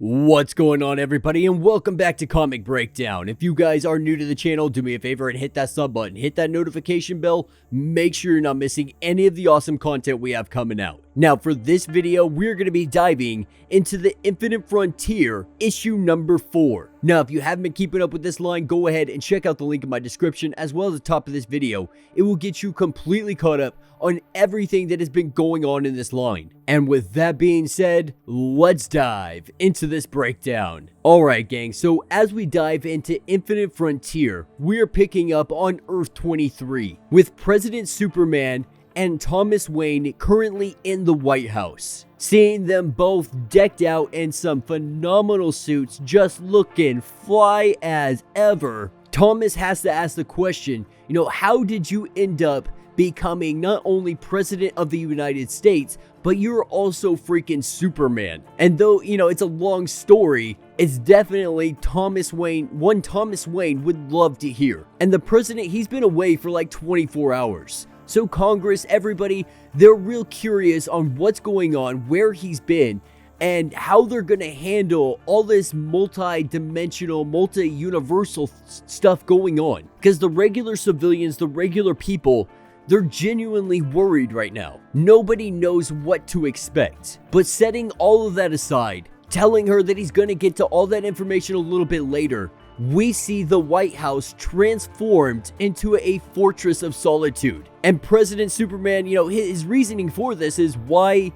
What's going on, everybody, and welcome back to Comic Breakdown. If you guys are new to the channel, do me a favor and hit that sub button, hit that notification bell, make sure you're not missing any of the awesome content we have coming out. Now, for this video, we're going to be diving into the Infinite Frontier, issue number 4. Now, if you haven't been keeping up with this line, go ahead and check out the link in my description as well as the top of this video. It will get you completely caught up on everything that has been going on in this line. And with that being said, let's dive into this breakdown. Alright gang, so as we dive into Infinite Frontier, we're picking up on Earth 23 with President Superman and Thomas Wayne currently in the White House. Seeing them both decked out in some phenomenal suits, just looking fly as ever, Thomas has to ask the question, how did you end up becoming not only President of the United States, but you're also freaking Superman? And though, it's a long story, it's definitely Thomas Wayne would love to hear. And the president, he's been away for like 24 hours. So Congress, everybody, they're real curious on what's going on, where he's been, and how they're going to handle all this multi-dimensional, multi-universal stuff going on. Because the regular civilians, the regular people, they're genuinely worried right now. Nobody knows what to expect. But setting all of that aside, telling her that he's going to get to all that information a little bit later, we see the White House transformed into a fortress of solitude. And President Superman, his reasoning for this is why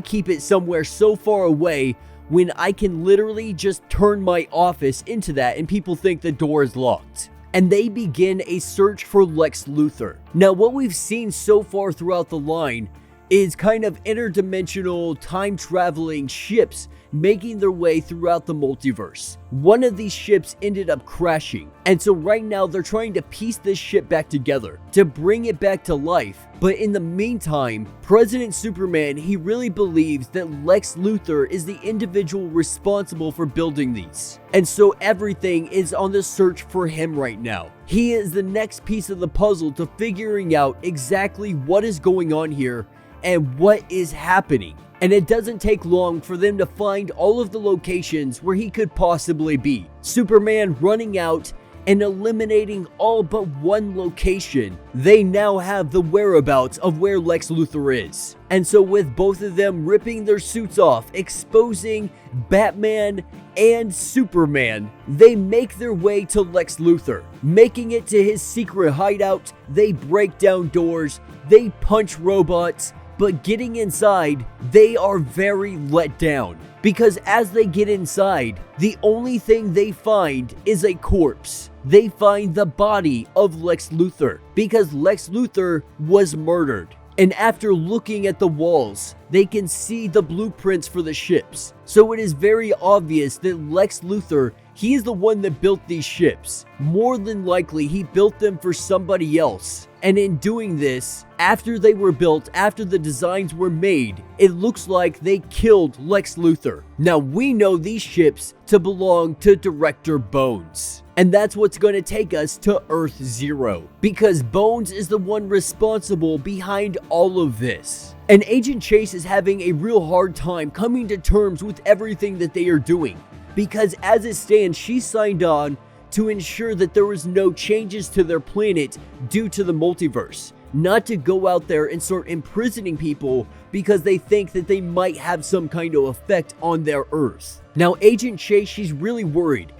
keep it somewhere so far away when I can literally just turn my office into that and people think the door is locked. And they begin a search for Lex Luthor. Now, what we've seen so far throughout the line is kind of interdimensional time-traveling ships making their way throughout the multiverse. One of these ships ended up crashing, and so right now they're trying to piece this ship back together to bring it back to life. But in the meantime, President Superman, he really believes that Lex Luthor is the individual responsible for building these. And so everything is on the search for him right now. He is the next piece of the puzzle to figuring out exactly what is going on here and what is happening. And it doesn't take long for them to find all of the locations where he could possibly be. Superman running out and eliminating all but one location. They now have the whereabouts of where Lex Luthor is. And so with both of them ripping their suits off, exposing Batman and Superman, they make their way to Lex Luthor. Making it to his secret hideout, they break down doors, they punch robots, but getting inside, they are very let down. Because as they get inside, the only thing they find is a corpse. They find the body of Lex Luthor, because Lex Luthor was murdered. And after looking at the walls, they can see the blueprints for the ships. So it is very obvious that Lex Luthor, he is the one that built these ships. More than likely, he built them for somebody else. And in doing this, after they were built, after the designs were made, it looks like they killed Lex Luthor. Now, we know these ships to belong to Director Bones. And that's what's going to take us to Earth Zero, because Bones is the one responsible behind all of this. And Agent Chase is having a real hard time coming to terms with everything that they are doing, because as it stands, she signed on to ensure that there was no changes to their planet due to the multiverse, not to go out there and start imprisoning people because they think that they might have some kind of effect on their Earth. Now, Agent Chase, she's really worried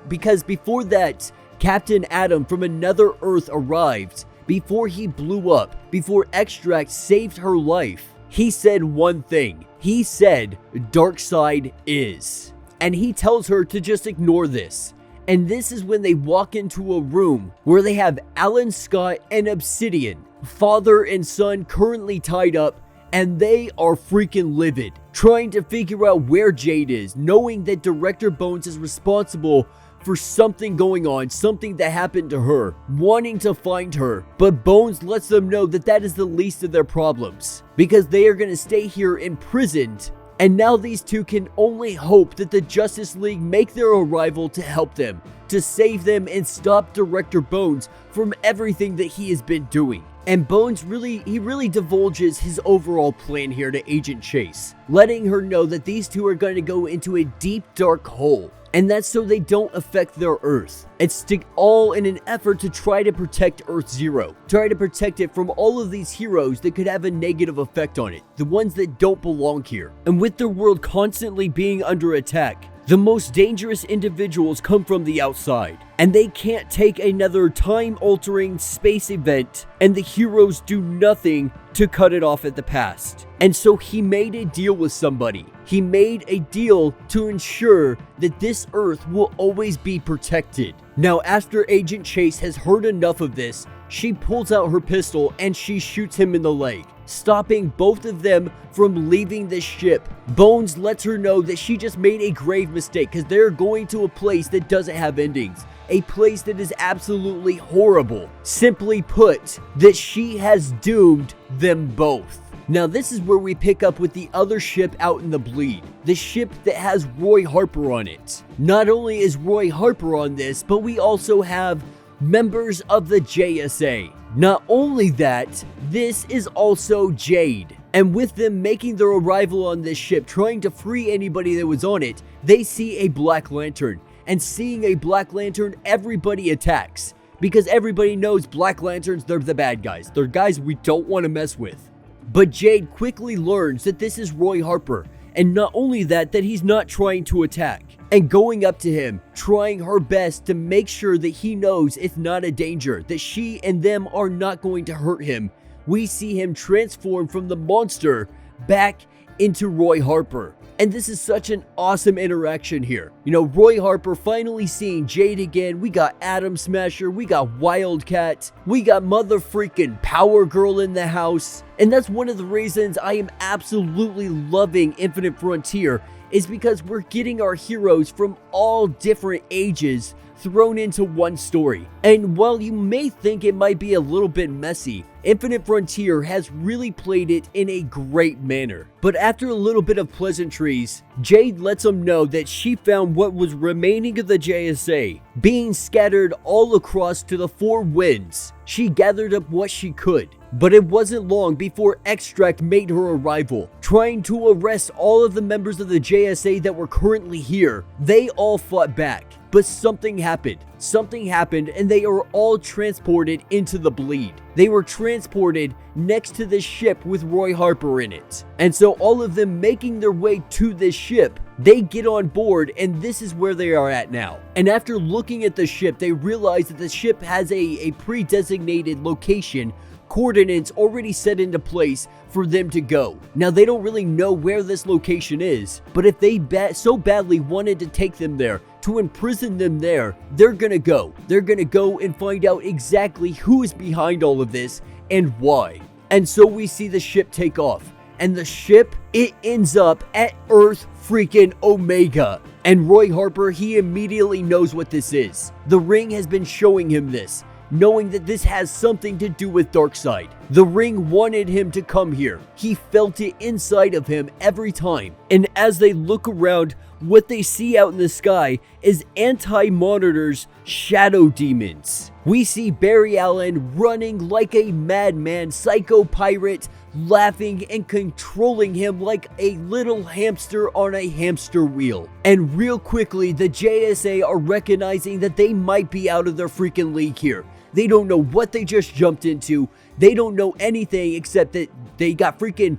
because before that, Captain Atom from another Earth arrived, before he blew up, before Extract saved her life, he said one thing. He said, "Darkseid is." And he tells her to just ignore this. And this is when they walk into a room where they have Alan Scott and Obsidian, father and son, currently tied up, and they are freaking livid, trying to figure out where Jade is, knowing that Director Bones is responsible for something going on, something that happened to her, wanting to find her. But Bones lets them know that that is the least of their problems, because they are going to stay here imprisoned. And now these two can only hope that the Justice League make their arrival to help them, to save them and stop Director Bones from everything that he has been doing. And Bones really divulges his overall plan here to Agent Chase, letting her know that these two are going to go into a deep dark hole. And that's so they don't affect their Earth. It's all in an effort to try to protect Earth Zero. Try to protect it from all of these heroes that could have a negative effect on it. The ones that don't belong here. And with their world constantly being under attack, the most dangerous individuals come from the outside, and they can't take another time-altering space event, and the heroes do nothing to cut it off at the past. And so he made a deal with somebody. He made a deal to ensure that this Earth will always be protected. Now, after Agent Chase has heard enough of this, she pulls out her pistol and she shoots him in the leg, stopping both of them from leaving the ship. Bones lets her know that she just made a grave mistake because they're going to a place that doesn't have endings. A place that is absolutely horrible. Simply put, that she has doomed them both. Now this is where we pick up with the other ship out in the bleed. The ship that has Roy Harper on it. Not only is Roy Harper on this, but we also have members of the JSA. Not only that, this is also Jade. And with them making their arrival on this ship, trying to free anybody that was on it, they see a Black Lantern. And seeing a Black Lantern, everybody attacks. Because everybody knows Black Lanterns, they're the bad guys. They're guys we don't want to mess with. But Jade quickly learns that this is Roy Harper. And not only that he's not trying to attack. And going up to him, trying her best to make sure that he knows it's not a danger. That she and them are not going to hurt him. We see him transform from the monster back into Roy Harper. And this is such an awesome interaction here. You know, Roy Harper finally seeing Jade again. We got Atom Smasher. We got Wildcat. We got mother freaking Power Girl in the house. And that's one of the reasons I am absolutely loving Infinite Frontier, is because we're getting our heroes from all different ages thrown into one story. And while you may think it might be a little bit messy, Infinite Frontier has really played it in a great manner. But after a little bit of pleasantries, Jade lets them know that she found what was remaining of the JSA being scattered all across to the four winds. She gathered up what she could. But it wasn't long before Extract made her arrival, trying to arrest all of the members of the JSA that were currently here. They all fought back, but something happened. Something happened and they are all transported into the bleed. They were transported next to this ship with Roy Harper in it. And so all of them making their way to this ship, they get on board and this is where they are at now. And after looking at the ship, they realize that the ship has a pre-designated location, coordinates already set into place for them to go. Now they don't really know where this location is, but if they so badly wanted to take them there, to imprison them there, they're gonna go. They're gonna go and find out exactly who is behind all of this and why. And so we see the ship take off. And the ship, it ends up at Earth freaking Omega. And Roy Harper, he immediately knows what this is. The Ring has been showing him this, knowing that this has something to do with Darkseid. The Ring wanted him to come here. He felt it inside of him every time. And as they look around, what they see out in the sky is Anti-Monitor's shadow demons. We see Barry Allen running like a madman, Psycho Pirate laughing and controlling him like a little hamster on a hamster wheel. And real quickly, the JSA are recognizing that they might be out of their freaking league here. They don't know what they just jumped into. They don't know anything except that they got freaking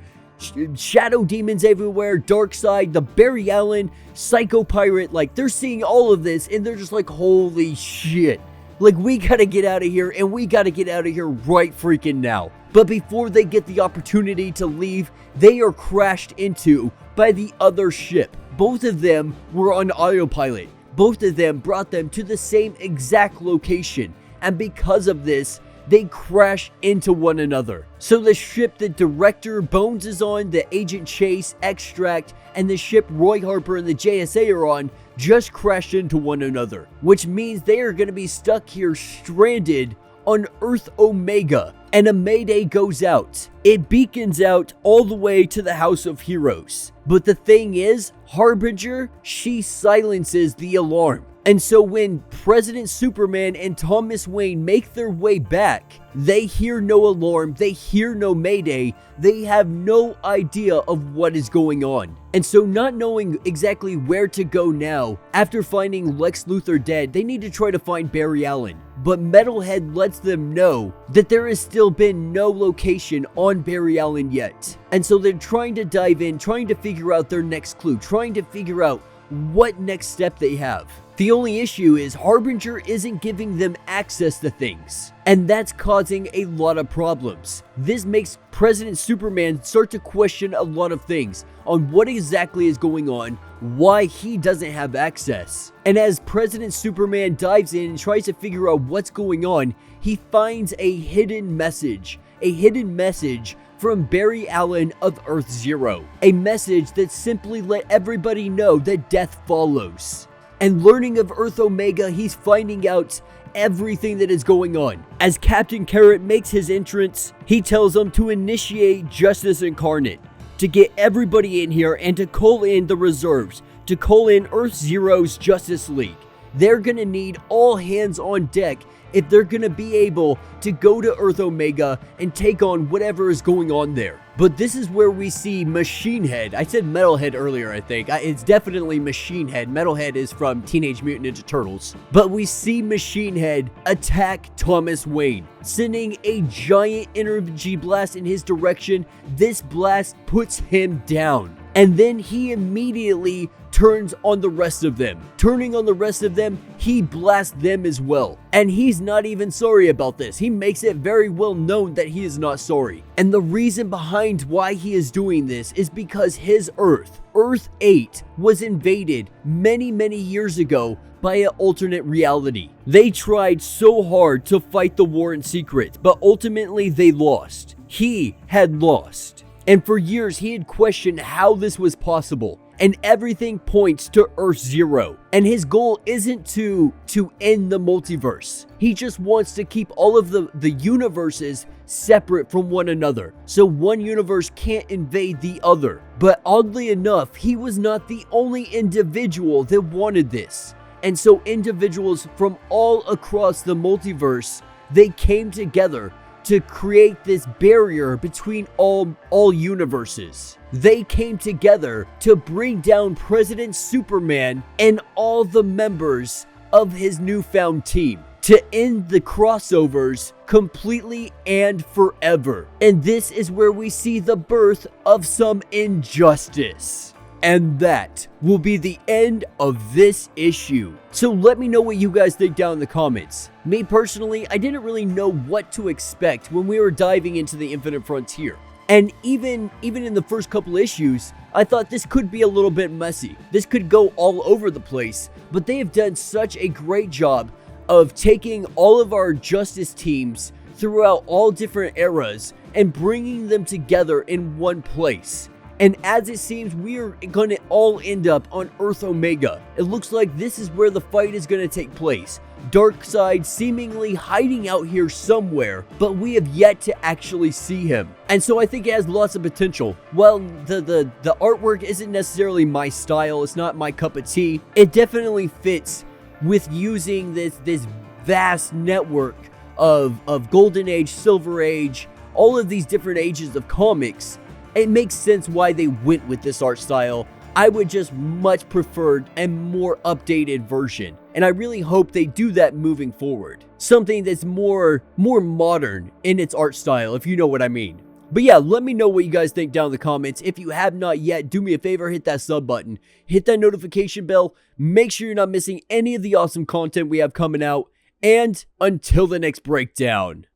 shadow demons everywhere, Darkseid, the Barry Allen, Psycho Pirate. Like, they're seeing all of this and they're just like, holy shit. Like, we gotta get out of here, and we gotta get out of here right freaking now. But before they get the opportunity to leave, they are crashed into by the other ship. Both of them were on autopilot. Both of them brought them to the same exact location. And because of this, they crash into one another. So the ship that Director Bones is on, the Agent Chase, Extract, and the ship Roy Harper and the JSA are on just crashed into one another. Which means they are going to be stuck here stranded on Earth Omega. And a mayday goes out. It beacons out all the way to the House of Heroes. But the thing is, Harbinger, she silences the alarm. And so when President Superman and Thomas Wayne make their way back, they hear no alarm, they hear no mayday, they have no idea of what is going on. And so not knowing exactly where to go now, after finding Lex Luthor dead, they need to try to find Barry Allen. But Metalhead lets them know that there has still been no location on Barry Allen yet. And so they're trying to dive in, trying to figure out their next clue, trying to figure out what next step they have. The only issue is Harbinger isn't giving them access to things, and that's causing a lot of problems. This makes President Superman start to question a lot of things on what exactly is going on, why he doesn't have access. And as President Superman dives in and tries to figure out what's going on, he finds a hidden message from Barry Allen of Earth Zero. A message that simply let everybody know that death follows. And learning of Earth Omega, he's finding out everything that is going on. As Captain Carrot makes his entrance, he tells them to initiate Injustice Incarnate, to get everybody in here and to call in the reserves, to call in Earth Zero's Justice League. They're gonna need all hands on deck if they're gonna be able to go to Earth Omega and take on whatever is going on there. But this is where we see Machine Head. I said Metalhead earlier, I think. It's definitely Machine Head. Metalhead is from Teenage Mutant Ninja Turtles. But we see Machine Head attack Thomas Wayne, sending a giant energy blast in his direction. This blast puts him down. And then he immediately turns on the rest of them. Turning on the rest of them, he blasts them as well. And he's not even sorry about this. He makes it very well known that he is not sorry. And the reason behind why he is doing this is because his Earth, Earth 8, was invaded many years ago by an alternate reality. They tried so hard to fight the war in secret, but ultimately they lost. He had lost. And for years, he had questioned how this was possible. And everything points to Earth Zero. And his goal isn't to end the multiverse. He just wants to keep all of the universes separate from one another, so one universe can't invade the other. But oddly enough, he was not the only individual that wanted this. And so individuals from all across the multiverse, they came together to create this barrier between all universes. They came together to bring down President Superman and all the members of his newfound team, to end the crossovers completely and forever. And this is where we see the birth of some injustice. And that will be the end of this issue. So let me know what you guys think down in the comments. Me personally, I didn't really know what to expect when we were diving into the Infinite Frontier. And even in the first couple issues, I thought this could be a little bit messy. This could go all over the place, but they have done such a great job of taking all of our justice teams throughout all different eras and bringing them together in one place. And as it seems, we are going to all end up on Earth Omega. It looks like this is where the fight is going to take place. Darkseid seemingly hiding out here somewhere, but we have yet to actually see him. And so I think it has lots of potential. Well, the artwork isn't necessarily my style. It's not my cup of tea. It definitely fits with using this vast network of Golden Age, Silver Age, all of these different ages of comics. It makes sense why they went with this art style. I would just much prefer a more updated version. And I really hope they do that moving forward. Something that's more modern in its art style, if you know what I mean. But yeah, let me know what you guys think down in the comments. If you have not yet, do me a favor, hit that sub button. Hit that notification bell. Make sure you're not missing any of the awesome content we have coming out. And until the next breakdown.